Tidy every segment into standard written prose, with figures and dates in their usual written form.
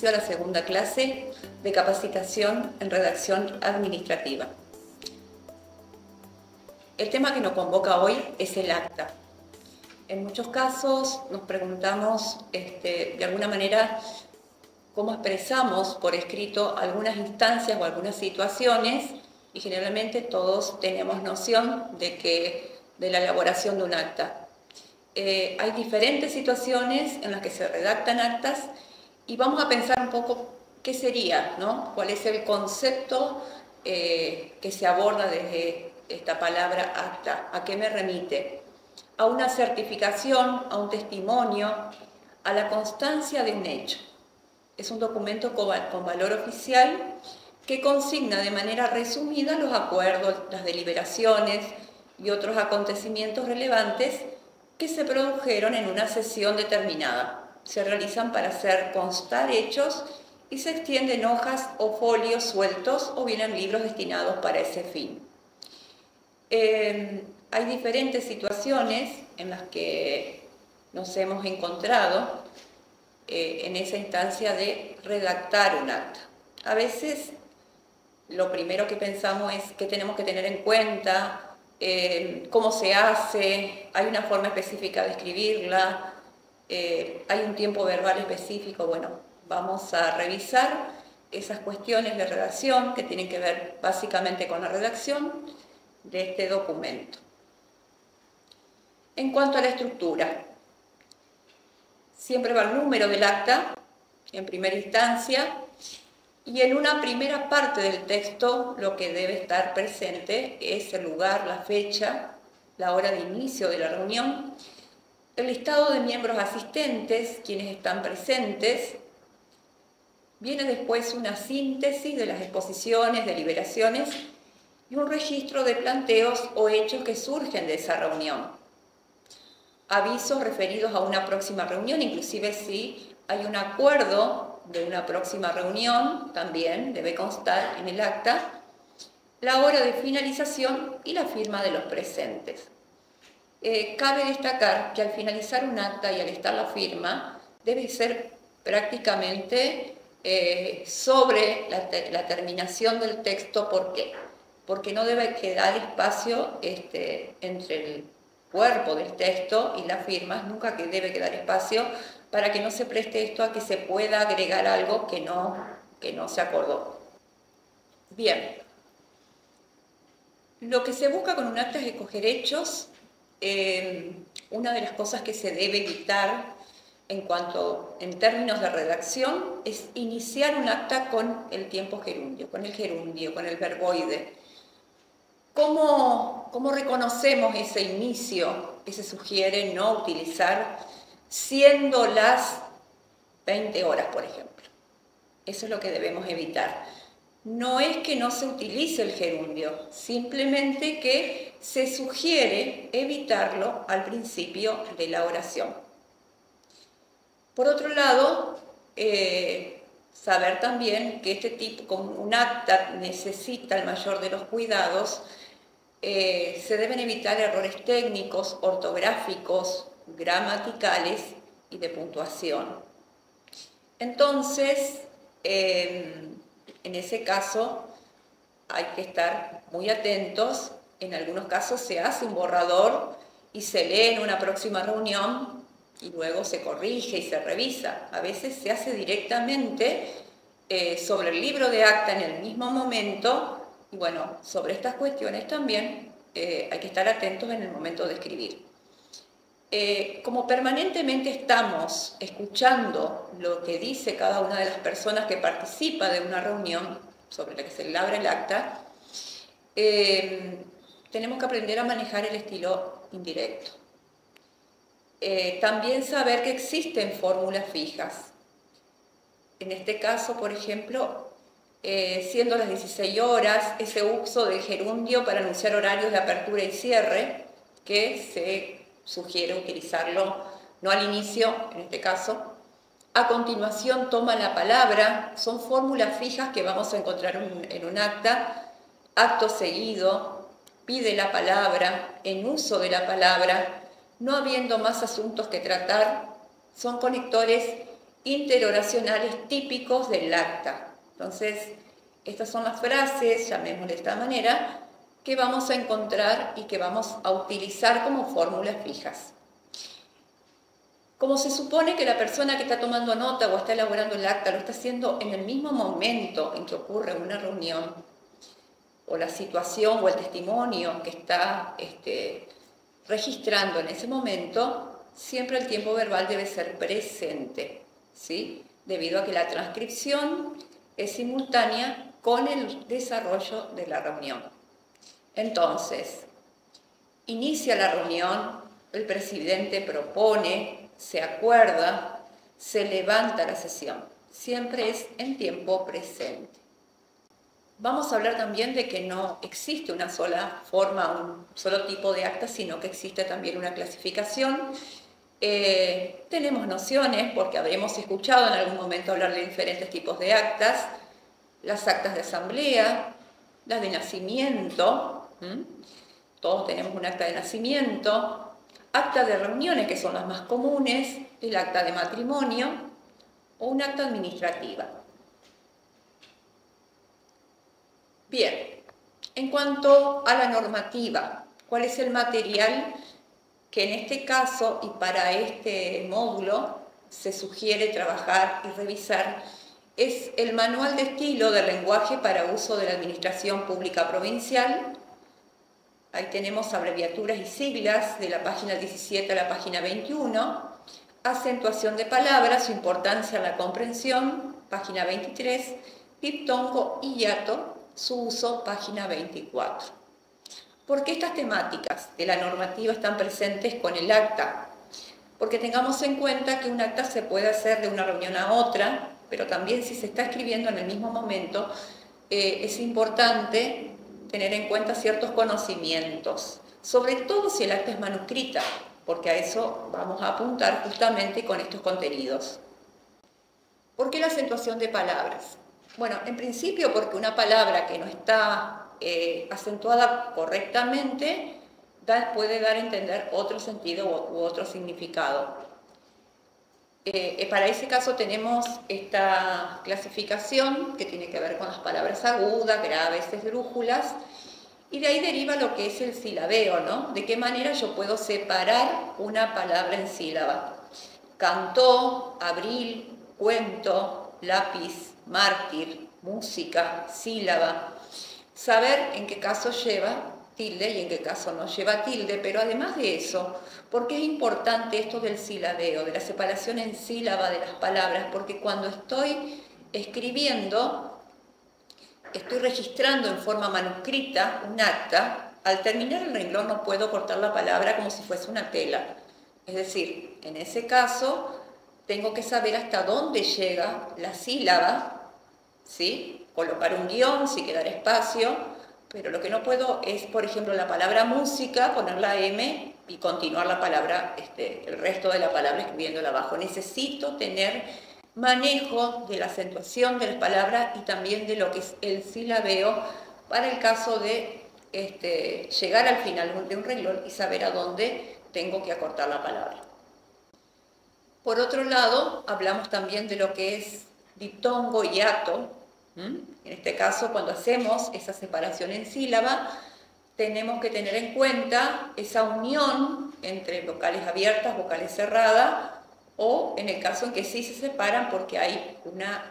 inicio a la segunda clase de capacitación en redacción administrativa. El tema que nos convoca hoy es el acta. En muchos casos nos preguntamos de alguna manera cómo expresamos por escrito algunas instancias o algunas situaciones, y generalmente todos tenemos noción de la elaboración de un acta. Hay diferentes situaciones en las que se redactan actas y vamos a pensar un poco qué sería, ¿no? Cuál es el concepto que se aborda desde esta palabra acta, a qué me remite, a una certificación, a un testimonio, a la constancia de un hecho. Es un documento con valor oficial que consigna de manera resumida los acuerdos, las deliberaciones y otros acontecimientos relevantes que se produjeron en una sesión determinada. Se realizan para hacer constar hechos y se extienden en hojas o folios sueltos o bien en libros destinados para ese fin. Hay diferentes situaciones en las que nos hemos encontrado en esa instancia de redactar un acta. A veces lo primero que pensamos es qué tenemos que tener en cuenta, cómo se hace, hay una forma específica de escribirla, hay un tiempo verbal específico. Bueno, vamos a revisar esas cuestiones de redacción que tienen que ver básicamente con la redacción de este documento. En cuanto a la estructura, siempre va el número del acta en primera instancia, y en una primera parte del texto lo que debe estar presente es el lugar, la fecha, la hora de inicio de la reunión, el listado de miembros asistentes, quienes están presentes. Viene después una síntesis de las exposiciones, deliberaciones y un registro de planteos o hechos que surgen de esa reunión. Avisos referidos a una próxima reunión, inclusive si hay un acuerdo de una próxima reunión, también debe constar en el acta la hora de finalización y la firma de los presentes. Cabe destacar que al finalizar un acta y al estar la firma, debe ser prácticamente sobre la terminación del texto. ¿Por qué? Porque no debe quedar espacio entre el cuerpo del texto y las firmas, nunca que debe quedar espacio para que no se preste esto a que se pueda agregar algo que no se acordó. Bien, lo que se busca con un acta es escoger hechos. Una de las cosas que se debe evitar en términos de redacción es iniciar un acta con el tiempo gerundio, con el verboide. ¿Cómo reconocemos ese inicio que se sugiere no utilizar siendo las 20 horas, por ejemplo? Eso es lo que debemos evitar. No es que no se utilice el gerundio, simplemente que se sugiere evitarlo al principio de la oración. Por otro lado, saber también que como un acta necesita el mayor de los cuidados, se deben evitar errores técnicos, ortográficos, gramaticales y de puntuación. Entonces, en ese caso hay que estar muy atentos. En algunos casos se hace un borrador y se lee en una próxima reunión y luego se corrige y se revisa. A veces se hace directamente sobre el libro de acta en el mismo momento. Y bueno, sobre estas cuestiones también hay que estar atentos en el momento de escribir. Como permanentemente estamos escuchando lo que dice cada una de las personas que participa de una reunión sobre la que se elabora el acta, tenemos que aprender a manejar el estilo indirecto. También saber que existen fórmulas fijas. En este caso, por ejemplo, siendo las 16 horas, ese uso del gerundio para anunciar horarios de apertura y cierre, que se sugiere utilizarlo no al inicio, en este caso. A continuación toma la palabra, son fórmulas fijas que vamos a encontrar en un acta. Acto seguido, pide la palabra, en uso de la palabra, no habiendo más asuntos que tratar, son conectores interoracionales típicos del acta. Entonces, estas son las frases, llamémosle de esta manera, que vamos a encontrar y que vamos a utilizar como fórmulas fijas. Como se supone que la persona que está tomando nota o está elaborando el acta lo está haciendo en el mismo momento en que ocurre una reunión, o la situación o el testimonio que está registrando en ese momento, siempre el tiempo verbal debe ser presente, ¿sí? Debido a que la transcripción es simultánea con el desarrollo de la reunión. Entonces, inicia la reunión, el presidente propone, se acuerda, se levanta la sesión. Siempre es en tiempo presente. Vamos a hablar también de que no existe una sola forma, un solo tipo de acta, sino que existe también una clasificación. Tenemos nociones, porque habremos escuchado en algún momento hablar de diferentes tipos de actas, las actas de asamblea, las de nacimiento, todos tenemos un acta de nacimiento, acta de reuniones, que son las más comunes, el acta de matrimonio o un acta administrativa. Bien, en cuanto a la normativa, ¿cuál es el material que en este caso y para este módulo se sugiere trabajar y revisar? Es el Manual de Estilo del Lenguaje para Uso de la Administración Pública Provincial. Ahí tenemos abreviaturas y siglas de la página 17 a la página 21. Acentuación de palabras, su importancia en la comprensión, página 23. Diptongo y hiato, su uso, página 24. ¿Por qué estas temáticas de la normativa están presentes con el acta? Porque tengamos en cuenta que un acta se puede hacer de una reunión a otra, pero también si se está escribiendo en el mismo momento, es importante tener en cuenta ciertos conocimientos, sobre todo si el acta es manuscrita, porque a eso vamos a apuntar justamente con estos contenidos. ¿Por qué la acentuación de palabras? Bueno, en principio porque una palabra que no está acentuada correctamente puede dar a entender otro sentido u otro significado. Para ese caso tenemos esta clasificación que tiene que ver con las palabras agudas, graves, esdrújulas, y de ahí deriva lo que es el silabeo, ¿no? De qué manera yo puedo separar una palabra en sílaba. Cantó, abril, cuento, lápiz, mártir, música, sílaba. Saber en qué caso lleva tilde y en qué caso no lleva tilde, pero además de eso, ¿por qué es importante esto del silabeo, de la separación en sílaba de las palabras? Porque cuando estoy escribiendo, estoy registrando en forma manuscrita un acta, al terminar el renglón no puedo cortar la palabra como si fuese una tela. Es decir, en ese caso, tengo que saber hasta dónde llega la sílaba, ¿sí? Colocar un guión, si queda espacio, pero lo que no puedo es, por ejemplo, la palabra música, poner la M y continuar la palabra, el resto de la palabra escribiéndola abajo. Necesito tener manejo de la acentuación de las palabras y también de lo que es el silabeo para el caso de llegar al final de un renglón y saber a dónde tengo que acortar la palabra. Por otro lado, hablamos también de lo que es diptongo y hiato. En este caso, cuando hacemos esa separación en sílaba, tenemos que tener en cuenta esa unión entre vocales abiertas, vocales cerradas, o en el caso en que sí se separan porque hay una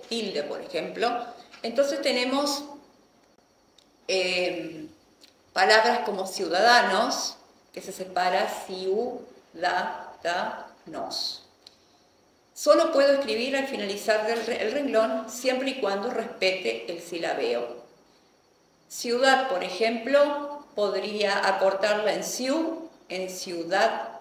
tilde, por ejemplo. Entonces tenemos palabras como ciudadanos, que se separa ciudadanos. Solo puedo escribir al finalizar el renglón siempre y cuando respete el silabeo. Ciudad, por ejemplo, podría acortarla en ciu, en ciudad.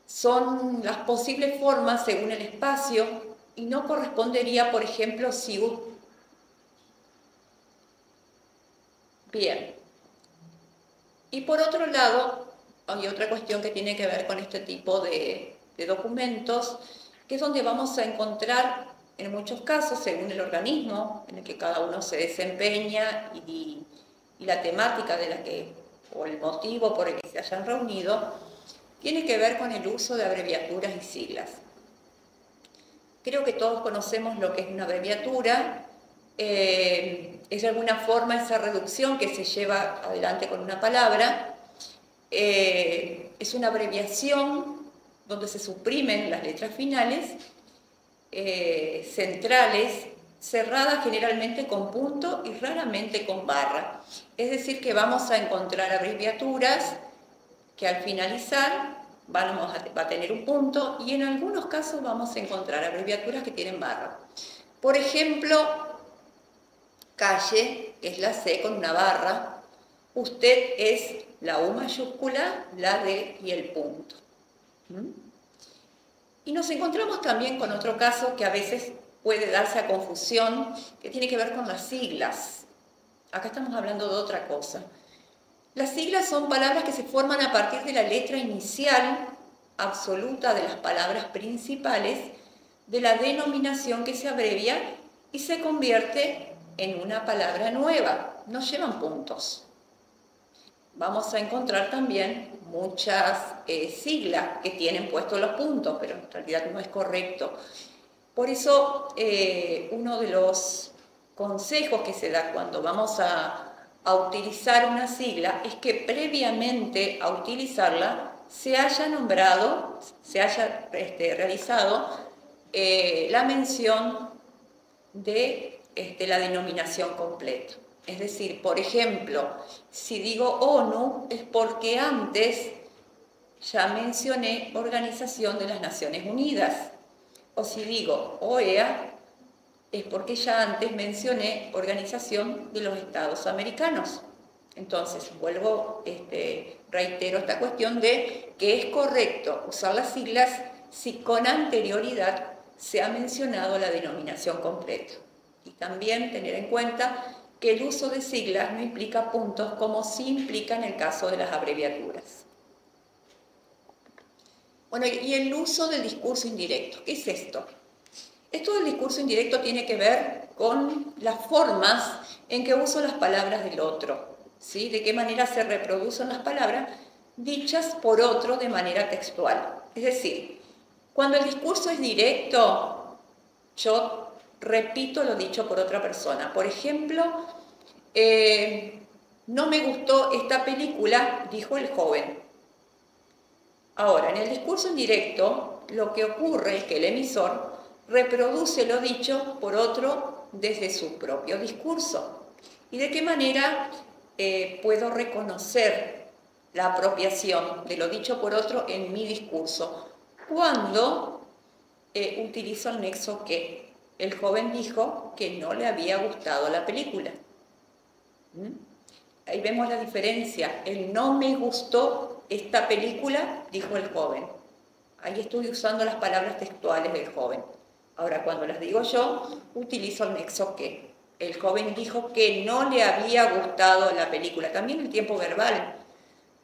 Son las posibles formas según el espacio y no correspondería, por ejemplo, ciud. Bien. Y por otro lado, hay otra cuestión que tiene que ver con este tipo de documentos, que es donde vamos a encontrar, en muchos casos, según el organismo en el que cada uno se desempeña y la temática de la que, o el motivo por el que se hayan reunido, tiene que ver con el uso de abreviaturas y siglas. Creo que todos conocemos lo que es una abreviatura. Es de alguna forma esa reducción que se lleva adelante con una palabra. Es una abreviación donde se suprimen las letras finales, centrales, cerradas generalmente con punto y raramente con barra. Es decir, que vamos a encontrar abreviaturas que al finalizar va a tener un punto, y en algunos casos vamos a encontrar abreviaturas que tienen barra. Por ejemplo, calle es la C con una barra, usted es la U mayúscula, la D y el punto. Y nos encontramos también con otro caso que a veces puede darse a confusión, que tiene que ver con las siglas. Acá estamos hablando de otra cosa. Las siglas son palabras que se forman a partir de la letra inicial absoluta de las palabras principales de la denominación que se abrevia y se convierte en una palabra nueva. No llevan puntos. Vamos a encontrar también muchas siglas que tienen puestos los puntos, pero en realidad no es correcto. Por eso, uno de los consejos que se da cuando vamos a utilizar una sigla es que previamente a utilizarla se haya nombrado, se haya realizado la mención de la denominación completa. Es decir, por ejemplo, si digo ONU es porque antes ya mencioné Organización de las Naciones Unidas. O si digo OEA es porque ya antes mencioné Organización de los Estados Americanos. Entonces, reitero esta cuestión de que es correcto usar las siglas si con anterioridad se ha mencionado la denominación completa. Y también tener en cuenta que el uso de siglas no implica puntos como sí implica en el caso de las abreviaturas. Bueno, y el uso del discurso indirecto. ¿Qué es esto? Esto del discurso indirecto tiene que ver con las formas en que uso las palabras del otro, ¿sí? De qué manera se reproducen las palabras dichas por otro de manera textual. Es decir, cuando el discurso es directo, yo repito lo dicho por otra persona. Por ejemplo, no me gustó esta película, dijo el joven. Ahora, en el discurso indirecto, lo que ocurre es que el emisor reproduce lo dicho por otro desde su propio discurso. ¿Y de qué manera puedo reconocer la apropiación de lo dicho por otro en mi discurso? Cuando utilizo el nexo que. El joven dijo que no le había gustado la película. Ahí vemos la diferencia. El no me gustó esta película, dijo el joven. Ahí estoy usando las palabras textuales del joven. Ahora, cuando las digo yo, utilizo el nexo que. El joven dijo que no le había gustado la película. También el tiempo verbal,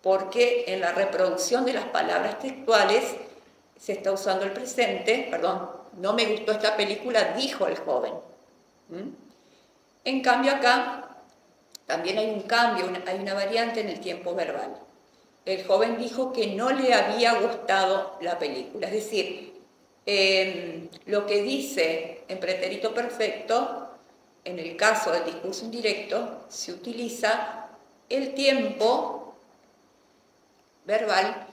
porque en la reproducción de las palabras textuales se está usando el presente, perdón, no me gustó esta película, dijo el joven. En cambio acá también hay un cambio, hay una variante en el tiempo verbal. El joven dijo que no le había gustado la película, es decir, lo que dice en pretérito perfecto, en el caso del discurso indirecto, se utiliza el tiempo verbal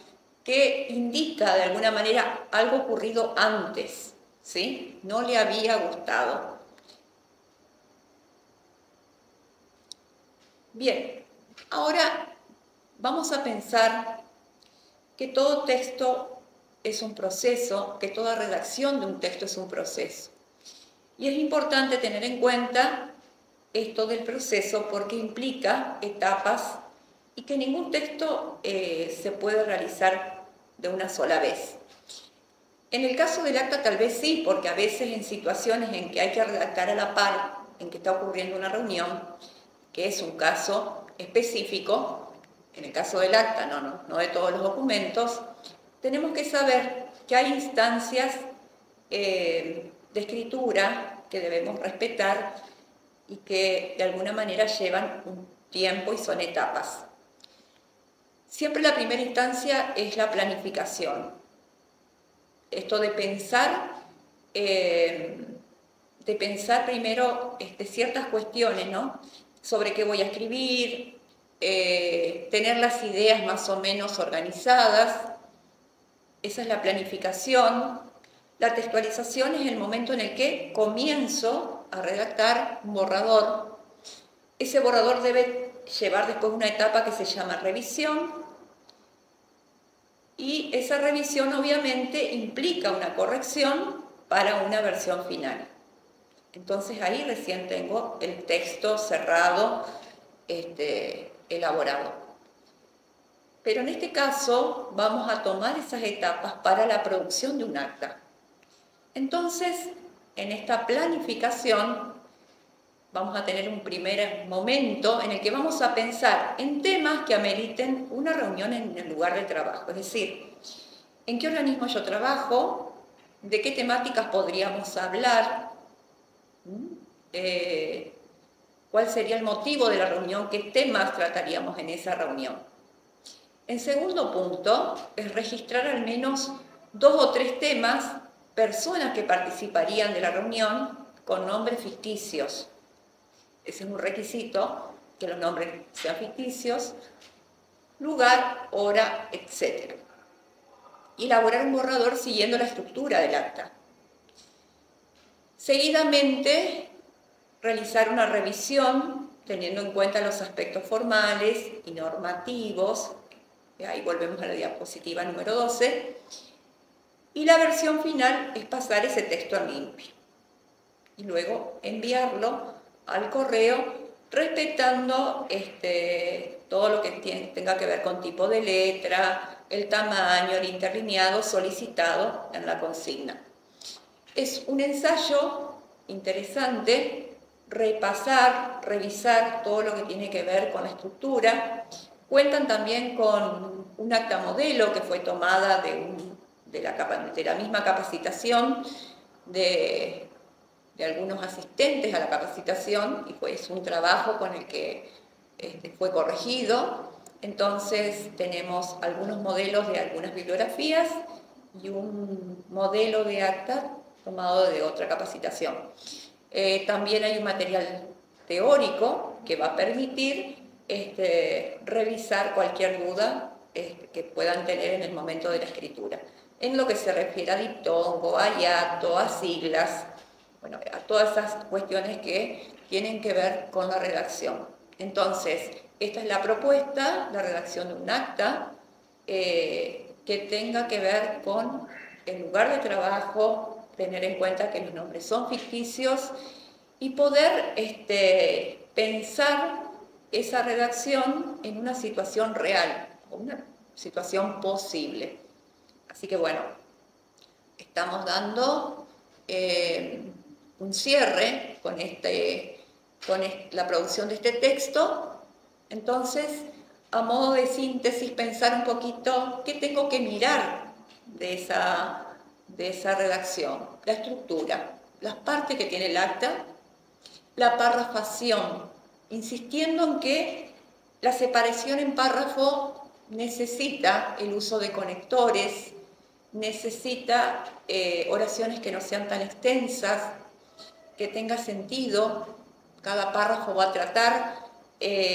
que indica de alguna manera algo ocurrido antes, ¿sí? No le había gustado. Bien, ahora vamos a pensar que todo texto es un proceso, que toda redacción de un texto es un proceso. Y es importante tener en cuenta esto del proceso porque implica etapas y que ningún texto se puede realizar de una sola vez. En el caso del acta tal vez sí, porque a veces en situaciones en que hay que redactar a la par, en que está ocurriendo una reunión, que es un caso específico, en el caso del acta, no de todos los documentos, tenemos que saber que hay instancias de escritura que debemos respetar y que de alguna manera llevan un tiempo y son etapas. Siempre la primera instancia es la planificación. Esto de pensar primero ciertas cuestiones, ¿no? Sobre qué voy a escribir, tener las ideas más o menos organizadas. Esa es la planificación. La textualización es el momento en el que comienzo a redactar un borrador. Ese borrador debe llevar después una etapa que se llama revisión, y esa revisión obviamente implica una corrección para una versión final. Entonces ahí recién tengo el texto cerrado, elaborado. Pero en este caso vamos a tomar esas etapas para la producción de un acta. Entonces, en esta planificación vamos a tener un primer momento en el que vamos a pensar en temas que ameriten una reunión en el lugar de trabajo. Es decir, ¿en qué organismo yo trabajo? ¿De qué temáticas podríamos hablar? ¿Cuál sería el motivo de la reunión? ¿Qué temas trataríamos en esa reunión? En segundo punto, es registrar al menos 2 o 3 temas, personas que participarían de la reunión con nombres ficticios. Ese es un requisito, que los nombres sean ficticios, lugar, hora, etc. Y elaborar un borrador siguiendo la estructura del acta. Seguidamente, realizar una revisión teniendo en cuenta los aspectos formales y normativos. Ahí volvemos a la diapositiva número 12. Y la versión final es pasar ese texto en limpio. Y luego enviarlo al correo respetando todo lo que tenga que ver con tipo de letra, el tamaño, el interlineado solicitado en la consigna. Es un ensayo interesante repasar, revisar todo lo que tiene que ver con la estructura. Cuentan también con un acta modelo que fue tomada de la misma capacitación de algunos asistentes a la capacitación, y pues un trabajo con el que fue corregido. Entonces tenemos algunos modelos de algunas bibliografías y un modelo de acta tomado de otra capacitación. También hay un material teórico que va a permitir revisar cualquier duda que puedan tener en el momento de la escritura, en lo que se refiere a diptongo, a hiato, a siglas, bueno, a todas esas cuestiones que tienen que ver con la redacción. Entonces, esta es la propuesta, la redacción de un acta que tenga que ver con el lugar de trabajo, tener en cuenta que los nombres son ficticios y poder pensar esa redacción en una situación real, o una situación posible. Así que bueno, estamos dando un cierre con la producción de este texto. Entonces, a modo de síntesis, pensar un poquito qué tengo que mirar de esa redacción: la estructura, las partes que tiene el acta, la parrafación, insistiendo en que la separación en párrafo necesita el uso de conectores, necesita oraciones que no sean tan extensas, que tenga sentido. Cada párrafo va a tratar,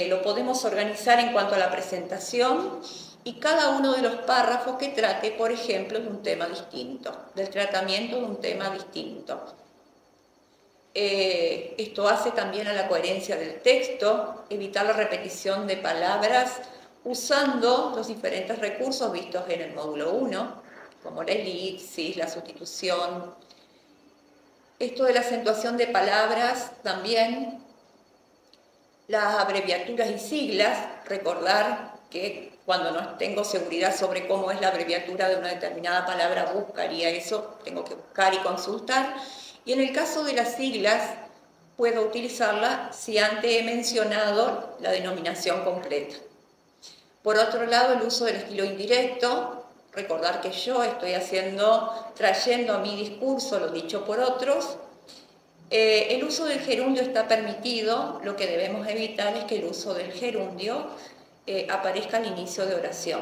lo podemos organizar en cuanto a la presentación, y cada uno de los párrafos que trate, por ejemplo, de un tema distinto, del tratamiento de un tema distinto. Esto hace también a la coherencia del texto, evitar la repetición de palabras usando los diferentes recursos vistos en el módulo 1, como la elipsis, la sustitución. Esto de la acentuación de palabras también, las abreviaturas y siglas, recordar que cuando no tengo seguridad sobre cómo es la abreviatura de una determinada palabra, buscaría eso, tengo que buscar y consultar. Y en el caso de las siglas, puedo utilizarla si antes he mencionado la denominación completa. Por otro lado, el uso del estilo indirecto, recordar que yo estoy trayendo a mi discurso lo dicho por otros. El uso del gerundio está permitido, lo que debemos evitar es que el uso del gerundio aparezca el inicio de oración.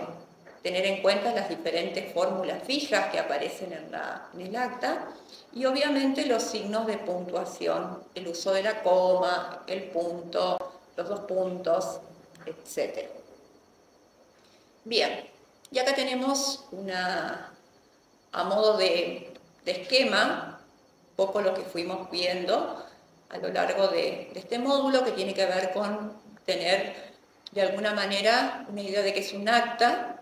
Tener en cuenta las diferentes fórmulas fijas que aparecen en el acta y obviamente los signos de puntuación, el uso de la coma, el punto, los dos puntos, etc. Bien, y acá tenemos a modo de esquema, un poco lo que fuimos viendo a lo largo de este módulo, que tiene que ver con tener de alguna manera una idea de qué es un acta,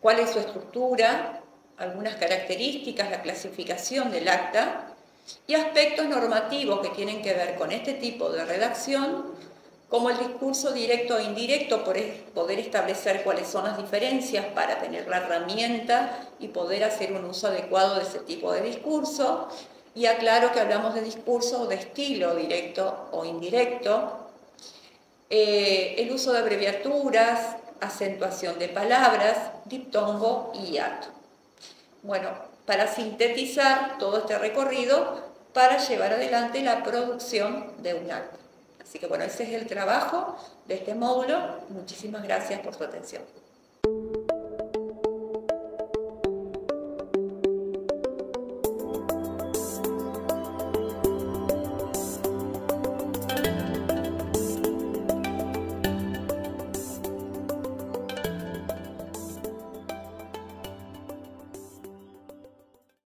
cuál es su estructura, algunas características, la clasificación del acta y aspectos normativos que tienen que ver con este tipo de redacción, como el discurso directo e indirecto, poder establecer cuáles son las diferencias para tener la herramienta y poder hacer un uso adecuado de ese tipo de discurso. Y aclaro que hablamos de discurso de estilo directo o indirecto, el uso de abreviaturas, acentuación de palabras, diptongo y hiato. Bueno, para sintetizar todo este recorrido para llevar adelante la producción de un acta. Así que bueno, ese es el trabajo de este módulo. Muchísimas gracias por su atención.